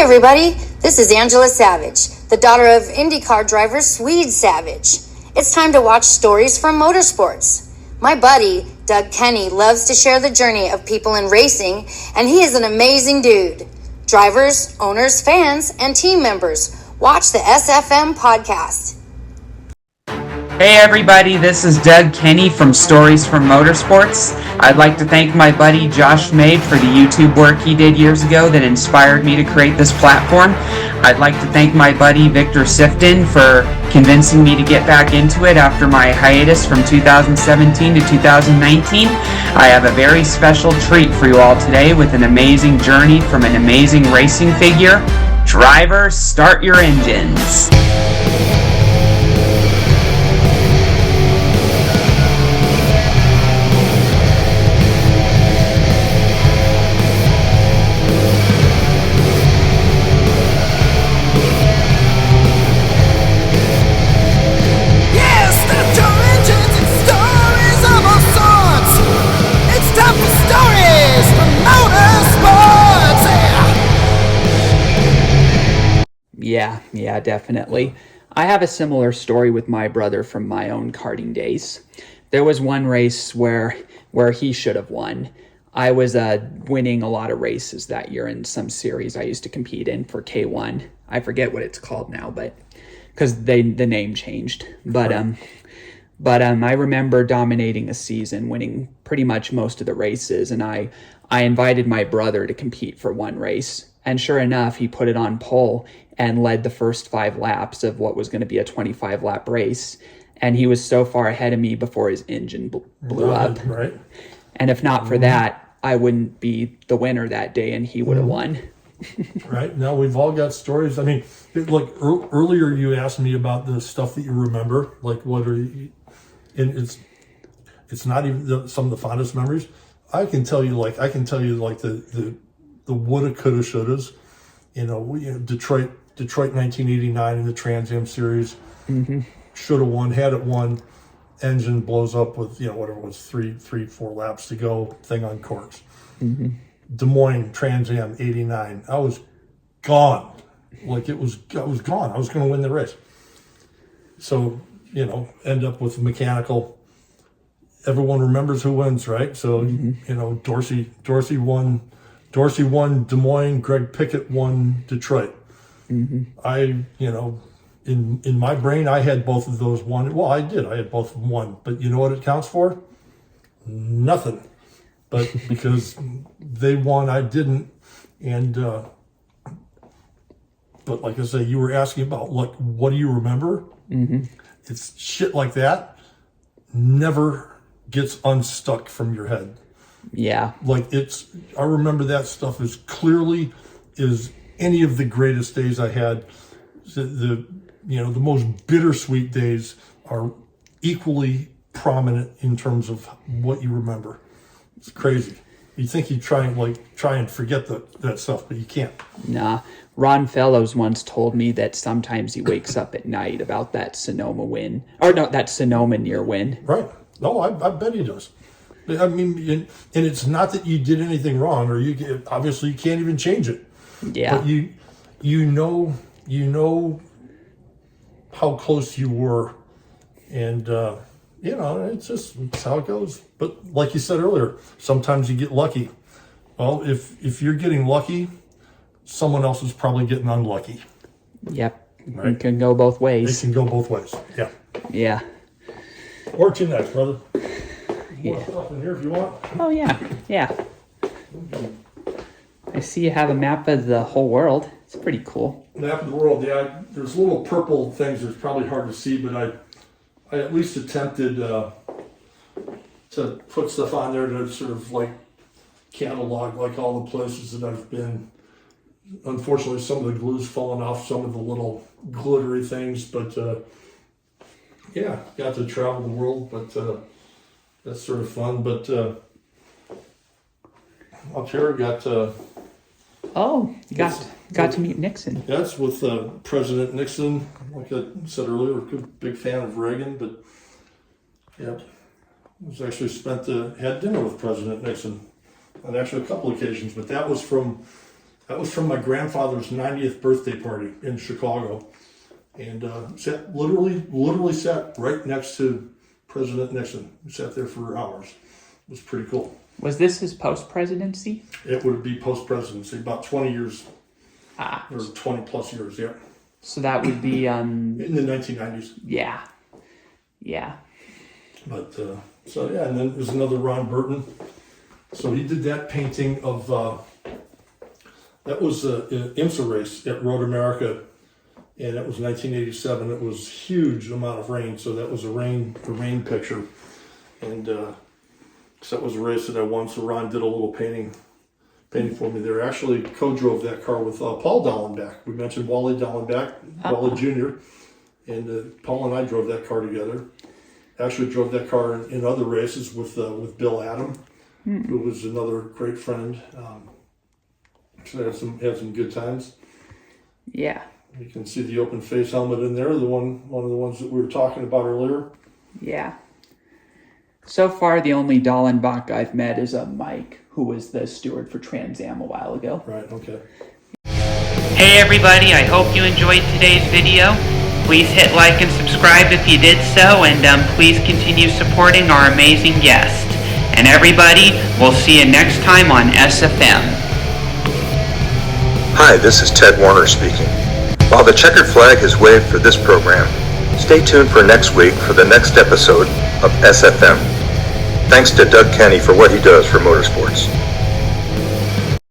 everybody, this is Angela Savage, the daughter of IndyCar driver Swede Savage. It's time to watch stories from motorsports. My buddy, Doug Kenny, loves to share the journey of people in racing, and he is an amazing dude. Drivers, owners, fans, and team members, watch the SFM podcast. Hey everybody, this is Doug Kenny from Stories from Motorsports. I'd like to thank my buddy Josh Mabe for the YouTube work he did years ago that inspired me to create this platform. I'd like to thank my buddy Victor Sifton for convincing me to get back into it after my hiatus from 2017 to 2019. I have a very special treat for you all today with an amazing journey from an amazing racing figure. Drivers, start your engines. Yeah, definitely. I have a similar story with my brother from my own karting days. There was one race where he should have won. I was winning a lot of races that year in some series I used to compete in for K1. I forget what it's called now, but because the name changed. But I remember dominating a season, winning pretty much most of the races, and I invited my brother to compete for one race. And sure enough, he put it on pole and led the first 5 laps of what was going to be a 25-lap race. And he was so far ahead of me before his engine blew up. Right. And if not for that, I wouldn't be the winner that day, and he would have won. Right. Now, we've all got stories. I mean, like earlier you asked me about the stuff that you remember. Like, what are you... And it's not even some of the fondest memories. I can tell you the woulda, coulda, shouldas. Detroit 1989 in the Trans Am Series. Mm-hmm. Should have won, had it won. Engine blows up with whatever it was, 4 laps to go. Thing on corks. Mm-hmm. Des Moines Trans Am 89. I was gone. I was gone. I was going to win the race. So end up with mechanical. Everyone remembers who wins, right? So Dorsey won. Dorsey won Des Moines. Greg Pickett won Detroit. Mm-hmm. In my brain, I had both of those won. Well, I did. I had both of them won. But you know what it counts for? Nothing. But because they won, I didn't. And but like I say, you were asking about what do you remember? Mm-hmm. It's shit like that never gets unstuck from your head. Yeah. I remember that stuff as clearly as any of the greatest days I had. The most bittersweet days are equally prominent in terms of what you remember. It's crazy. You think you try and forget that stuff, but you can't. Nah. Ron Fellows once told me that sometimes he wakes up at night about that Sonoma win. Or no, that Sonoma near win. Right. No, I bet he does. I mean, and it's not that you did anything wrong, or obviously you can't even change it. Yeah. But you know how close you were, and it's how it goes. But like you said earlier, sometimes you get lucky. Well, if you're getting lucky, someone else is probably getting unlucky. Yep. Right? It can go both ways. It can go both ways. Yeah. Yeah. Or to next, brother. Yeah. More stuff in here if you want. Oh yeah. I see you have a map of the whole world. It's pretty cool. Map of the world, yeah. There's little purple things that's probably hard to see, but I at least attempted to put stuff on there to sort of catalog all the places that I've been. Unfortunately, some of the glue's fallen off some of the little glittery things, but got to travel the world, but that's sort of fun. But up here, got you got to meet Nixon. That's with President Nixon. Like I said earlier, a big fan of Reagan, but I was actually had dinner with President Nixon on actually a couple occasions. But that was from That was from my grandfather's 90th birthday party in Chicago. And literally sat right next to President Nixon. We sat there for hours. It was pretty cool. Was this his post-presidency? It would be post-presidency, about 20 years. Or 20 plus years, yeah. So that would be... in the 1990s. Yeah. Yeah. But, and then there's another Ron Burton. So he did that painting of... that was an IMSA race at Road America, and it was 1987. It was a huge amount of rain, so that was a rain picture. And so that was a race that I won, so Ron did a little painting for me there. Actually co-drove that car with Paul Dallenbach. We mentioned Wally Dallenbach, Wally Junior, and Paul and I drove that car together. Actually drove that car in other races with Bill Adam, who was another great friend. So had some good times. Yeah. You can see the open face helmet in there, one of the ones that we were talking about earlier. Yeah. So far, the only Dallenbach I've met is Mike, who was the steward for Trans Am a while ago. Right, okay. Hey everybody, I hope you enjoyed today's video. Please hit like and subscribe if you did so, and please continue supporting our amazing guest. And everybody, we'll see you next time on SFM. Hi, this is Ted Warner speaking. While the checkered flag is waved for this program, stay tuned for next week for the next episode of SFM. Thanks to Doug Kenny for what he does for motorsports.